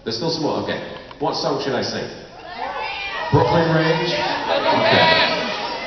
There's still some more. Okay. What song should I sing? Brooklyn Rage? Okay.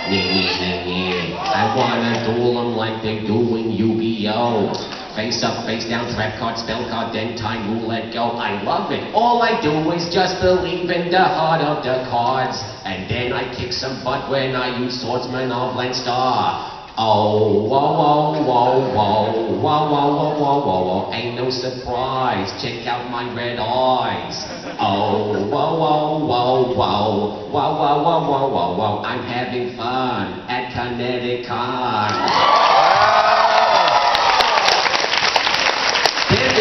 I wanna duel them like they do in Yu-Gi-Oh! Face up, face down, trap card, spell card, then time roulette go. I love it. All I do is just believe in the heart of the cards. And then I kick some butt when I use Swordsman of Landstar. Oh, whoa, whoa, whoa, whoa, whoa, whoa, whoa, whoa, whoa, whoa, ain't no surprise, check out my red eyes. Oh, whoa, whoa, whoa, whoa, whoa, whoa, whoa, whoa, whoa, whoa, I'm having fun at Connecticon. Can't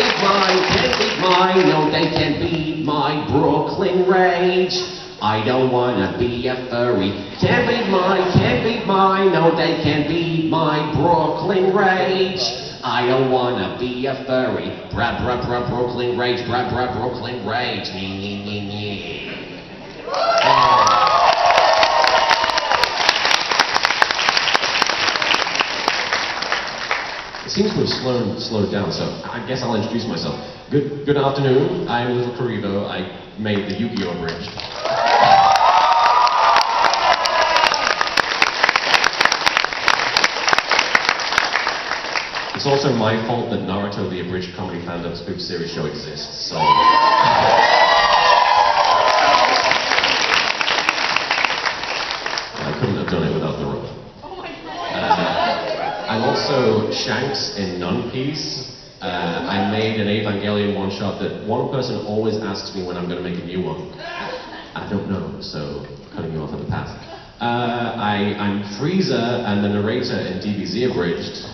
beat mine, no they can't beat my Brooklyn Rage. I don't wanna be a furry. Can't beat mine, no they can't beat my Brooklyn Rage. I don't wanna be a furry. Bra bra bra Brooklyn Rage, bra bra Brooklyn Rage. Nee nee nee nee. It seems to have slowed down, so I guess I'll introduce myself. Good afternoon, I'm LittleKuriboh. I made the Yugioh Abridged. It's also my fault that Naruto, the Abridged comedy fandom spoof series show exists, so... I couldn't have done it without the rope. I'm also Shanks in Nun Piece. I made an Evangelion one-shot that one person always asks me when I'm going to make a new one. I don't know, so cutting you off at the pass. I'm Frieza and the narrator in DBZ Abridged.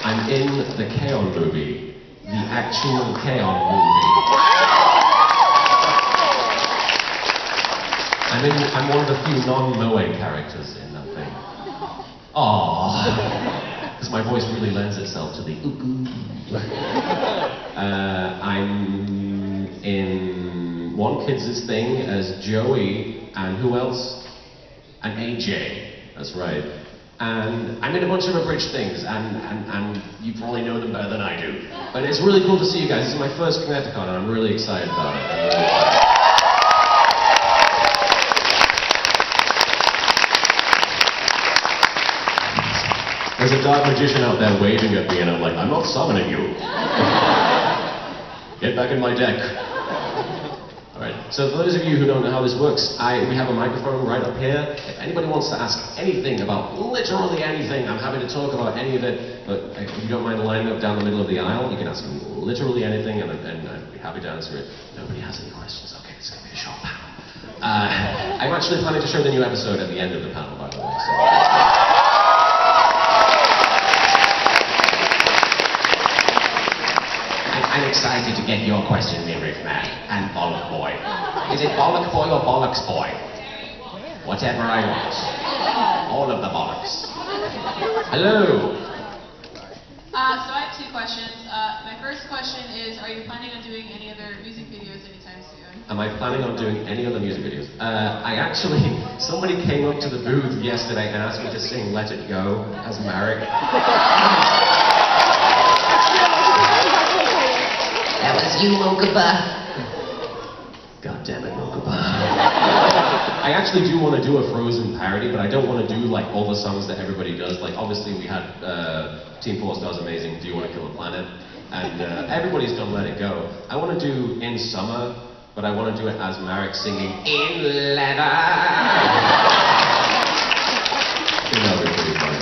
I'm in the K-On! Movie, the actual K-On! Movie. I'm one of the few non-Moe characters in that thing. Aww, because my voice really lends itself to the ooh. I'm in One Kids' thing as Joey, and who else? And AJ, that's right. And I'm in a bunch of Abridged things, and you probably know them better than I do. But it's really cool to see you guys. This is my first Connecticon, and I'm really excited about it. There's a dark magician out there waving at me, and I'm like, I'm not summoning you. Get back in my deck. Alright, so for those of you who don't know how this works, we have a microphone right up here. If anybody wants to ask anything about literally anything, I'm happy to talk about any of it, but if you don't mind lining up down the middle of the aisle, you can ask me literally anything, and I'd be happy to answer it. Nobody has any questions? Okay, it's going to be a short panel. I'm actually planning to show the new episode at the end of the panel, by the way. So. I'm excited to get your question, Lyric Man and Bollock Boy. Is it Bollock Boy or Bollocks Boy? Whatever I want. All of the bollocks. Hello. So I have two questions. My first question is, are you planning on doing any other music videos anytime soon? Am I planning on doing any other music videos? Somebody came up to the booth yesterday and asked me to sing Let It Go as Marek. That was you, Mokuba. God damn it, Mokuba. I actually do want to do a Frozen parody, but I don't want to do like all the songs that everybody does. Like obviously we had Team 4 Star's amazing Do You Want to Kill a Planet? And everybody's done Let It Go. I want to do In Summer, but I want to do it as Marek singing In Leather. I think that would be pretty funny.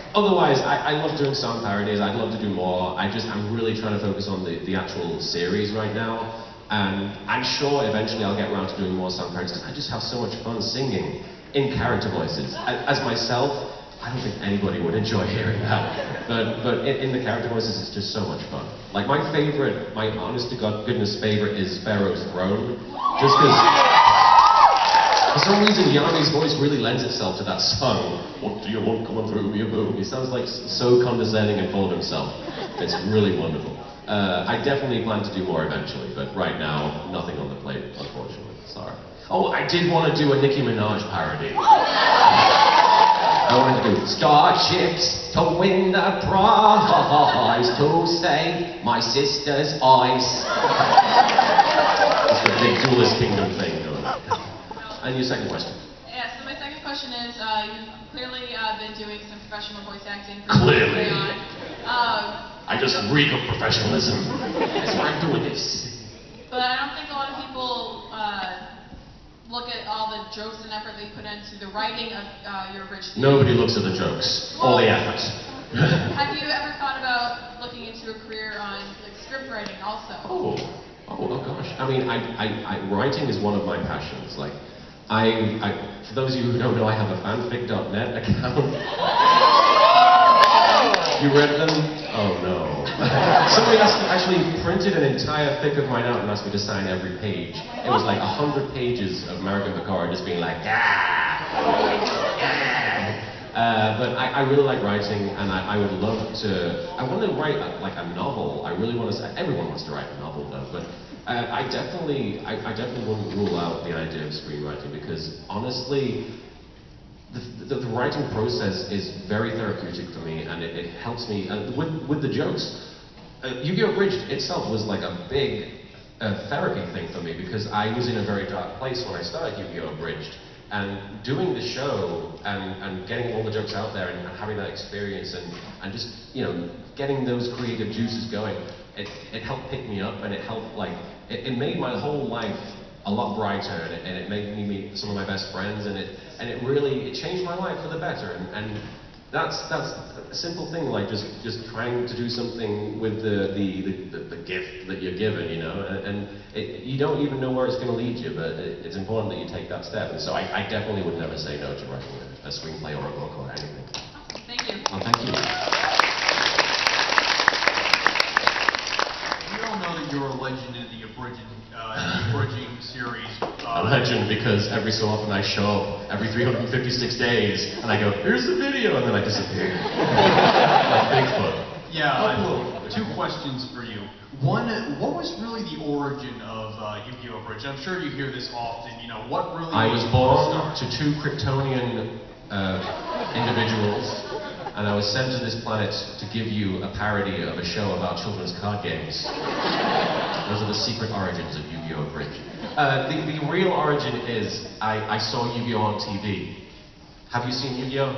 Otherwise, I love doing song parodies. I'd love to do more. I'm really trying to focus on the actual series right now. And I'm sure eventually I'll get around to doing more song parodies, because I just have so much fun singing in character voices. As myself, I don't think anybody would enjoy hearing that. But in the character voices, it's just so much fun. Like my favorite, my honest to God goodness favorite is Pharaoh's Throne. Just because... For some reason, Yanni's voice really lends itself to that song. What do you want coming through me, boom? He sounds like so condescending and full of himself. It's really wonderful. I definitely plan to do more eventually, but right now, nothing on the plate, unfortunately. Sorry. Oh, I did want to do a Nicki Minaj parody. I wanted to do starships to win the prize, to save my sister's eyes. It's the big Duelist Kingdom thing going on. And your second question? Yeah, so my second question is, you've clearly been doing some professional voice acting for Clearly. I I just reek of professionalism. That's why I'm doing this. But I don't think a lot of people look at all the jokes and effort that you put into the writing of your Abridged series. Nobody looks at the jokes, or the effort. Have you ever thought about looking into a career on like script writing also? Oh gosh. I mean, writing is one of my passions. Like, for those of you who don't know, I have a fanfic.net account. You read them? Oh no. Somebody actually printed an entire fic of mine out and asked me to sign every page. It was like 100 pages of American Picard just being like, but I really like writing, and I would love to. I want to write like a novel. I really want to. Everyone wants to write a novel though, but I definitely wouldn't rule out the idea of screenwriting, because honestly, the writing process is very therapeutic for me, and it helps me with the jokes. Yugioh Abridged itself was like a big therapy thing for me, because I was in a very dark place when I started Yugioh Abridged, and doing the show and getting all the jokes out there and having that experience and just, you know, getting those creative juices going, it helped pick me up, and it helped, like, it made my whole life a lot brighter, and it made me meet some of my best friends, and it really changed my life for the better, and that's a simple thing, like just trying to do something with the gift that you're given, you know, and you don't even know where it's going to lead you, but it's important that you take that step, and so I definitely would never say no to writing a screenplay or a book or anything. Thank you. Well, thank you. We all know that you're a legend in the abridging series. A legend because every so often I show up every 356 days and I go, here's the video, and then I disappear. Like Bigfoot. Yeah, two questions for you. One, what was really the origin of Yugioh Abridged? I'm sure you hear this often, you know, what really I was born to two Kryptonian individuals, and I was sent to this planet to give you a parody of a show about children's card games. Those are the secret origins of Yugioh Abridged. The real origin is, I saw Yugioh on TV. Have you seen Yugioh?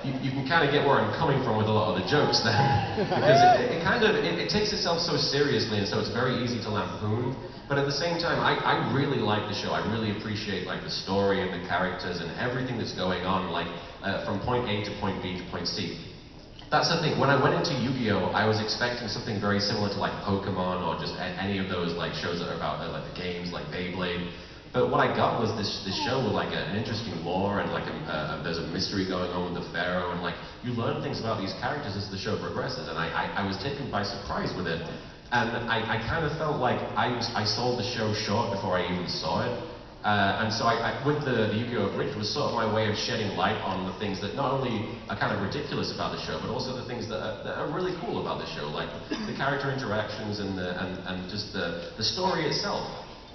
You can kind of get where I'm coming from with a lot of the jokes then, because it takes itself so seriously, and so it's very easy to lampoon. But at the same time, I really like the show. I really appreciate like the story and the characters and everything that's going on, like from point A to point B to point C. That's the thing. When I went into Yu-Gi-Oh, I was expecting something very similar to like Pokemon or just any of those like shows that are about like the games, like Beyblade. But what I got was this show with like an interesting lore, and like there's a mystery going on with the Pharaoh, and like you learn things about these characters as the show progresses, and I was taken by surprise with it. And I kind of felt like I sold the show short before I even saw it. And so with the Yugioh Abridged was sort of my way of shedding light on the things that not only are kind of ridiculous about the show, but also the things that are really cool about the show, like the character interactions and just the story itself.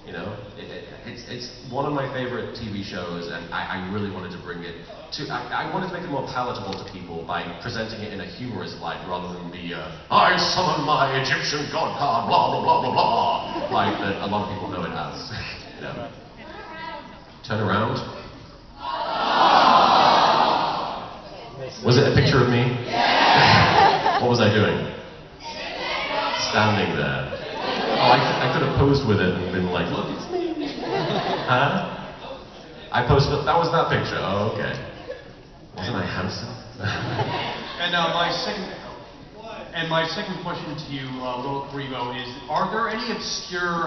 You know, it's one of my favorite TV shows, and I really wanted to bring it to. I wanted to make it more palatable to people by presenting it in a humorous light rather than the I summon my Egyptian god card, blah blah blah blah blah, like that a lot of people know it as. You know. Turn around. Was it a picture of me? What was I doing? Standing there. Oh, I could have posed with it and been like, look, it's me. Huh? I posted, that was that picture. Oh, okay. Wasn't I handsome? And my second question to you, LittleKuriboh, is: are there any obscure,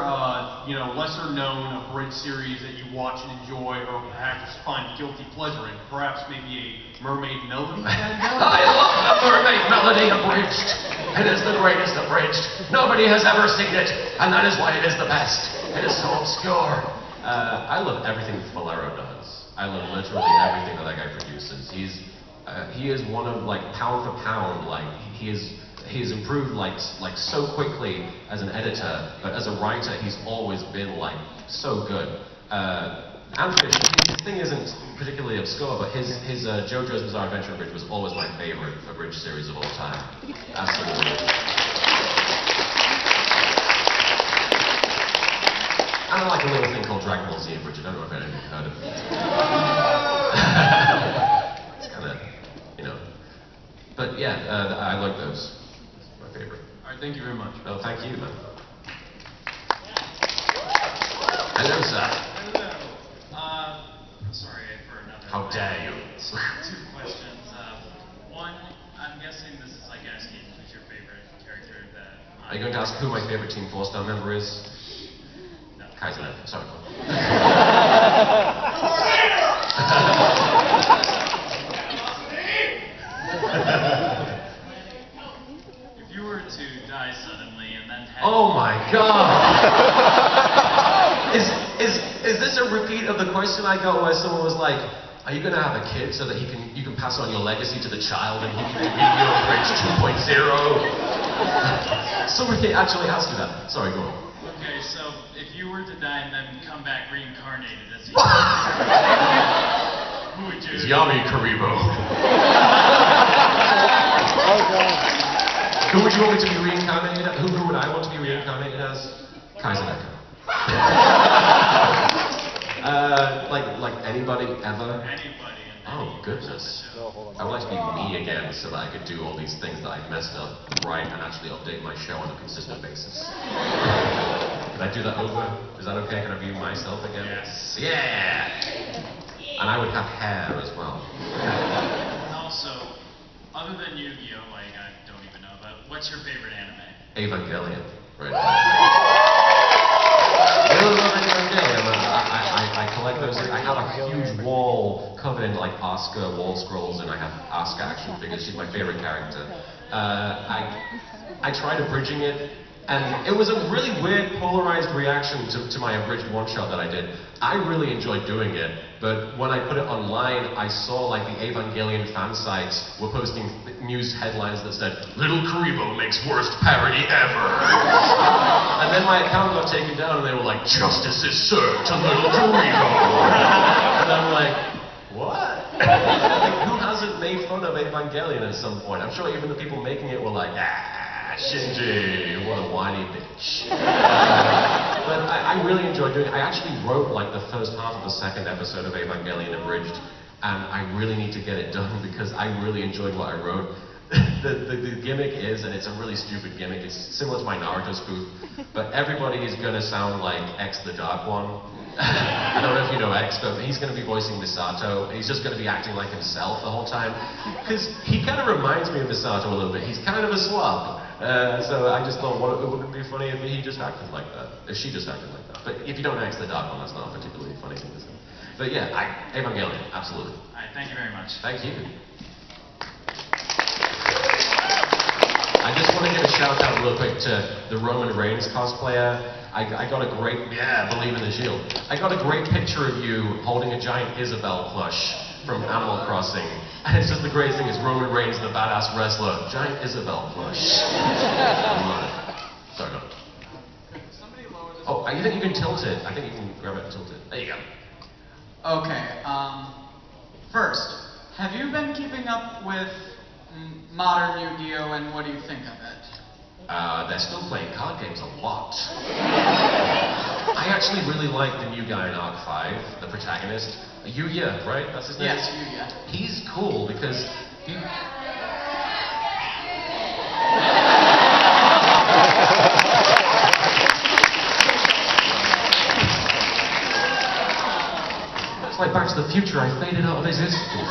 lesser-known abridged series that you watch and enjoy, or perhaps find guilty pleasure in? Perhaps maybe a Mermaid Melody? I love the Mermaid Melody Abridged. It is the greatest abridged. Nobody has ever seen it, and that is why it is the best. It is so obscure. I love everything Bolero does. I love literally everything that guy produces. He is one of, like, pound for pound, like, he has improved like so quickly as an editor, but as a writer he's always been like so good. And Fish. His thing isn't particularly obscure, but his JoJo's Bizarre Adventure Abridged was always my favorite Abridged series of all time. Absolutely. And I like a little thing called Dragon Ball Z Abridged. I don't know if anybody's heard of it. It's kind of, you know. But yeah, I like those. That's my favorite. All right, thank you very much. Oh, thank you, man. Hello, sir. Hello. Sorry for another. How dare you? Two questions. One, I'm guessing this is like asking who's your favorite character that. Are you going to ask who my favorite Team 4-star member is? No. Kaiser. Sorry. If you were to die suddenly and then have. Oh my God! Is this a repeat of the question I got where someone was like, are you going to have a kid so that you can pass on your legacy to the child and he can be Yugioh Abridged 2.0? Somebody actually asked you that. Sorry, go on. Okay, so if you were to die and then come back reincarnated as a who would you? It's LittleKuriboh. Who would you want me to be reincarnated as? Who would I want to be reincarnated as? Kaiser. Like anybody ever? Anybody. Oh goodness. I would like to be me again so that I could do all these things that I've messed up right and actually update my show on a consistent basis. Can I do that over? Is that okay? Can I be myself again? Yes. Yeah! And I would have hair as well. And also, other than Yu-Gi-Oh, like I don't even know, but what's your favorite anime? Evangelion. Right. I really love Evangelion. I collect those. I have a huge wall covered in like Asuka wall scrolls, and I have Asuka action figures. She's my favorite character. I tried abridging it, and it was a really weird, polarized reaction to my abridged one-shot that I did. I really enjoyed doing it, but when I put it online, I saw like the Evangelion fan sites were posting news headlines that said, "LittleKuriboh makes worst parody ever." And then my account got taken down, and they were like, "Justice is served to LittleKuriboh." And I'm like, what? Like, who hasn't made fun of Evangelion at some point? I'm sure even the people making it were like, Shinji, what a whiny bitch. But I really enjoyed doing it. I actually wrote like the first half of the second episode of Evangelion Abridged, and I really need to get it done because I really enjoyed what I wrote. The gimmick is, and it's a really stupid gimmick, it's similar to my Naruto spoof, but everybody is going to sound like X the Dark One. I don't know if you know X, but he's going to be voicing Misato, and he's just going to be acting like himself the whole time. Because he kind of reminds me of Misato a little bit. He's kind of a slob. So I just thought, it wouldn't be funny if he just acted like that. If she just acted like that. But if you don't know X the Dark One, that's not a particularly funny thing to say. But yeah, Evangelion, absolutely. Alright, thank you very much. Thank you. I just want to give a shout out real quick to the Roman Reigns cosplayer. I got a great, believe in the shield. I got a great picture of you holding a giant Isabel plush from Animal Crossing. And it's just the greatest thing is Roman Reigns, the badass wrestler. Giant Isabel plush. Sorry, no. Oh, I think you can tilt it. I think you can grab it and tilt it. There you go. Okay, first, have you been keeping up with modern Yu-Gi-Oh, and what do you think of it? They're still playing card games a lot. I actually really like the new guy in Arc 5, the protagonist. Yugioh, right? That's his name? Yes, Yugioh. He's cool because he... It's like Back to the Future, I faded out of existence.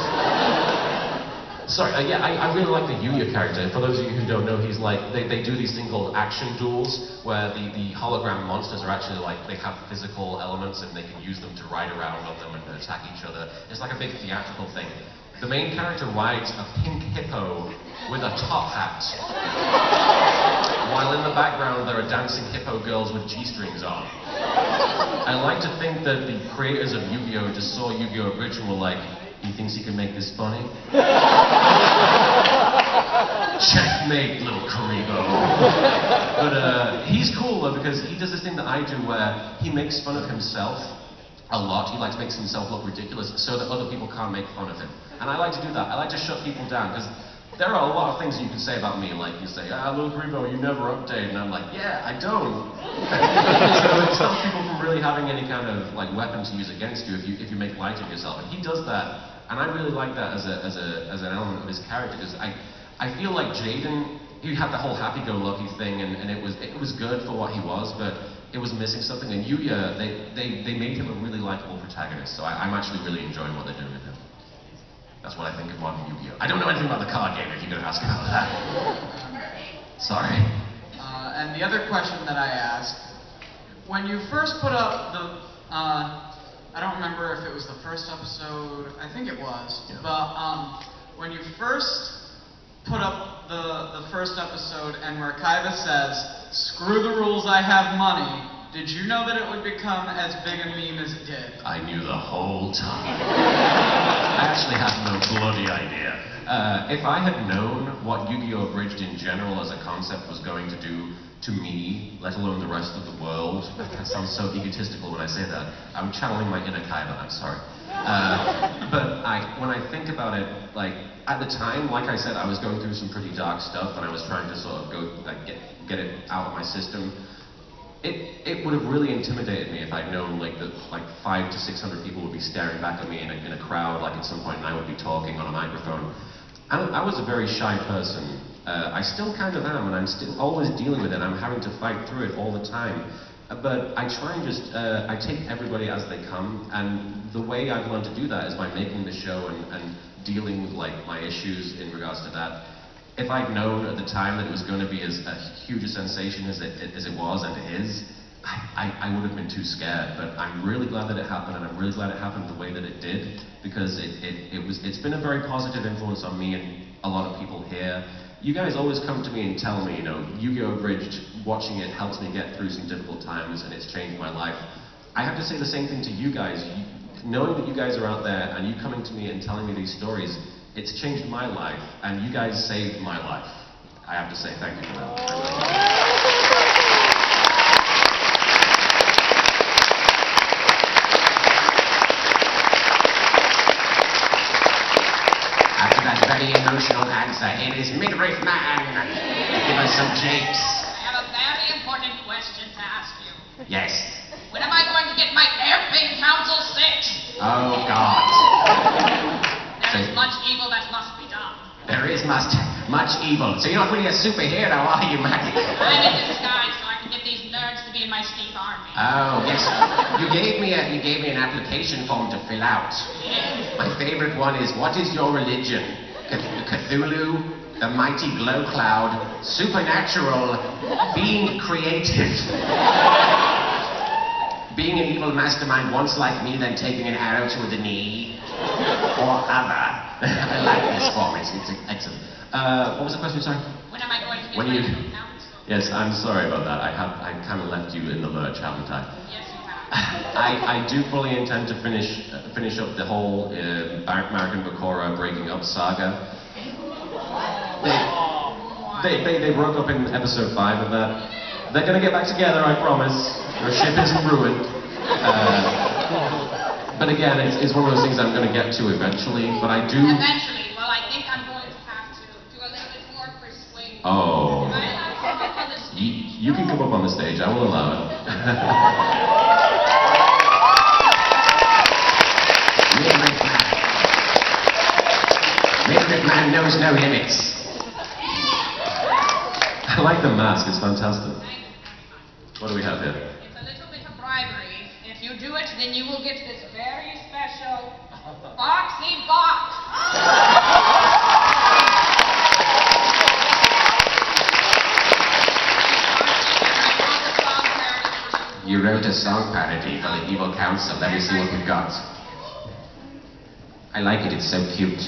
Sorry, I really like the Yugioh character. For those of you who don't know, he's like, they do these things called action duels, where the hologram monsters are actually like, they have physical elements and they can use them to ride around on them and attack each other. It's like a big theatrical thing. The main character rides a pink hippo with a top hat. While in the background there are dancing hippo girls with G-strings on. I like to think that the creators of Yugioh just saw Yu-Gi-Oh! Abridged and were like, he thinks he can make this funny? Checkmate, LittleKuriboh. But he's cool though because he does this thing that I do where he makes fun of himself a lot. He likes makes himself look ridiculous so that other people can't make fun of him. And I like to do that. I like to shut people down because there are a lot of things you can say about me. Like you say, LittleKuriboh, you never update, and I'm like, yeah, I don't. So it stops people from really having any kind of like weapon to use against you if you make light of yourself. And he does that, and I really like that as an element of his character because I feel like Jaden, he had the whole happy-go-lucky thing, and it was good for what he was, but it was missing something. And Yugioh, they made him a really likable protagonist, so I'm actually really enjoying what they're doing with him. That's what I think of modern Yugioh. I don't know anything about the card game if you're going to ask about that. Sorry. And the other question that I asked, when you first put up the, I don't remember if it was the first episode, I think it was, yeah. But when you first put up the first episode and where Kaiba says, "Screw the rules, I have money," did you know that it would become as big a meme as it did? I knew the whole time. I actually had no bloody idea. If I had known what Yu-Gi-Oh! Abridged in general as a concept was going to do to me, let alone the rest of the world, that sounds so egotistical when I say that. I'm channeling my inner Kaiba, I'm sorry. But when I think about it, like, at the time, like I said, I was going through some pretty dark stuff and I was trying to sort of get it out of my system. It would have really intimidated me if I'd known like 500 to 600 people would be staring back at me in a crowd, like at some point, and I would be talking on a microphone. I was a very shy person. I still kind of am, and I'm still always dealing with it. I'm having to fight through it all the time. But I try and just, I take everybody as they come, and the way I've learned to do that is by making the show and dealing with like my issues in regards to that. If I'd known at the time that it was going to be as huge a sensation as it was and is, I would have been too scared. But I'm really glad that it happened, and I'm really glad it happened the way that it did, because it's been a very positive influence on me and a lot of people here. You guys always come to me and tell me, you know, Yu-Gi-Oh! Abridged, watching it helps me get through some difficult times and it's changed my life. I have to say the same thing to you guys. Knowing that you guys are out there and you coming to me and telling me these stories, it's changed my life, and you guys saved my life. I have to say thank you for that. After that very emotional answer, it is Midriff Man. Give us some japes. I have a very important question to ask you. Yes. When am I going to get my Airplane Council 6? Oh, God. There is much evil that must be done. There is much evil. So you're not really a superhero, are you, Mac? I'm in disguise so I can get these nerds to be in my Steve Army. Oh, yes. You gave me an application form to fill out. Yes. My favorite one is, what is your religion? Cthulhu, the mighty glow cloud, supernatural, being creative. Being an evil mastermind once like me, then taking an arrow to the knee. Or other. I like this form, it's excellent. What was the question, sorry? When am I going to get my Airplane Council? Yes, I'm sorry about that. I kind of left you in the lurch, haven't I? Yes, you have. I do fully intend to finish up the whole American Bakura breaking up saga. They broke up in episode 5 of that. They're gonna get back together, I promise. Their ship isn't ruined. But again, it's one of those things I'm going to get to eventually, but I do... Eventually? Well, I think I'm going to have to do a little bit more persuasion. Oh. You can come up on the stage, I will allow it. Midriff Man knows no limits. I like the mask, it's fantastic. What do we have here? It's a little bit of bribery. If you do it, then you will get this very special boxy box. You wrote a song parody for the Evil Council. Let me see what we've got. I like it, it's so cute.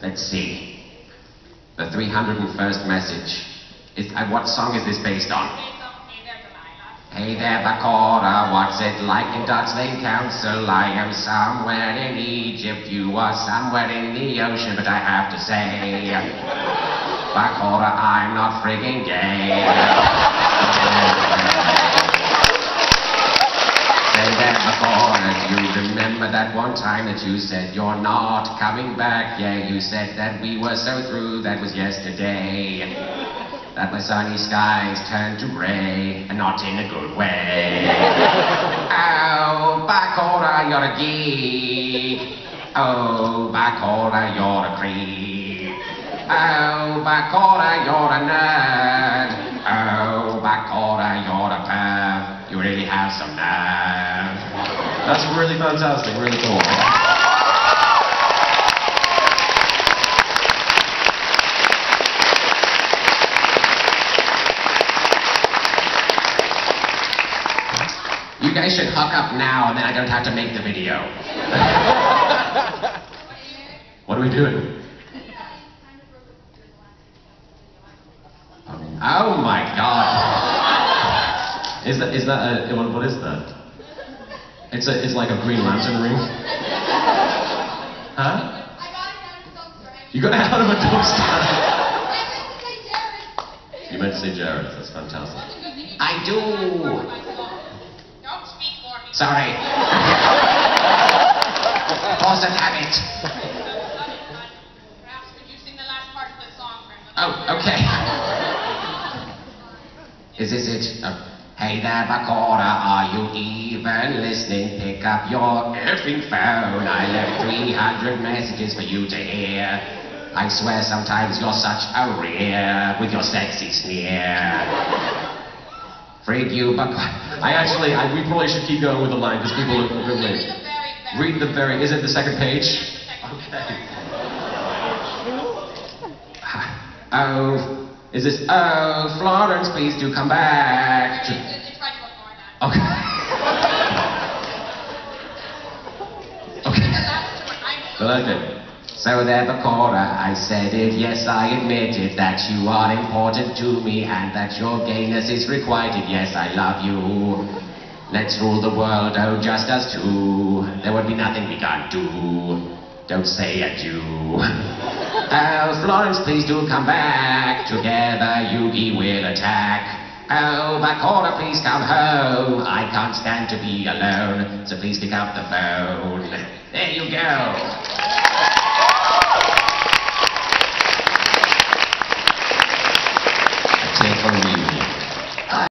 Let's see. The 301st message. What song is this based on? It's okay, there's a Delilah. Hey there, Bakora, what's it like in Dutch Lane Council? I am somewhere in Egypt, you are somewhere in the ocean, but I have to say, Bakora, I'm not friggin' gay. Hey there, Bakora, do you remember that one time that you said you're not coming back? Yeah, you said that we were so through, that was yesterday. That my sunny skies turned to grey, and not in a good way. Oh, Bakora, you're a geek. Oh, Bakora, you're a creep. Oh, Bakora, you're a nerd. Oh, Bakora, you're a perv. You really have some nerve. That's really fantastic, really cool. You guys should hook up now, and then I don't have to make the video. What are we doing? Oh my God. Is that a, what is that? It's like a Green Lantern ring? Huh? You got it out of a dumpster? You meant to say Jared, that's fantastic. I do. Don't speak for me. Sorry. Force of habit. Perhaps could you sing the last part of the song for me? Oh, okay. Is this it? Hey there, Bakora, are you even listening? Pick up your effing phone. I left 300 messages for you to hear. I swear sometimes you're such a rear with your sexy sneer. Frig you, Bakora. We probably should keep going with the line because people are really. Read the very. Is it the second page? Okay. Oh, is this? Oh, Florence, please do come back. It's right before that. Okay. Okay. The last one, I'm I like it. So there, Bakora, I said it, yes, I admit it, that you are important to me and that your gayness is requited, yes, I love you. Let's rule the world, oh, just us two. There would be nothing we can't do. Don't say adieu. Oh, Florence, please do come back. Together, Yugi will attack. Oh, Bakora, please come home. I can't stand to be alone, so please pick up the phone. There you go. Tickle me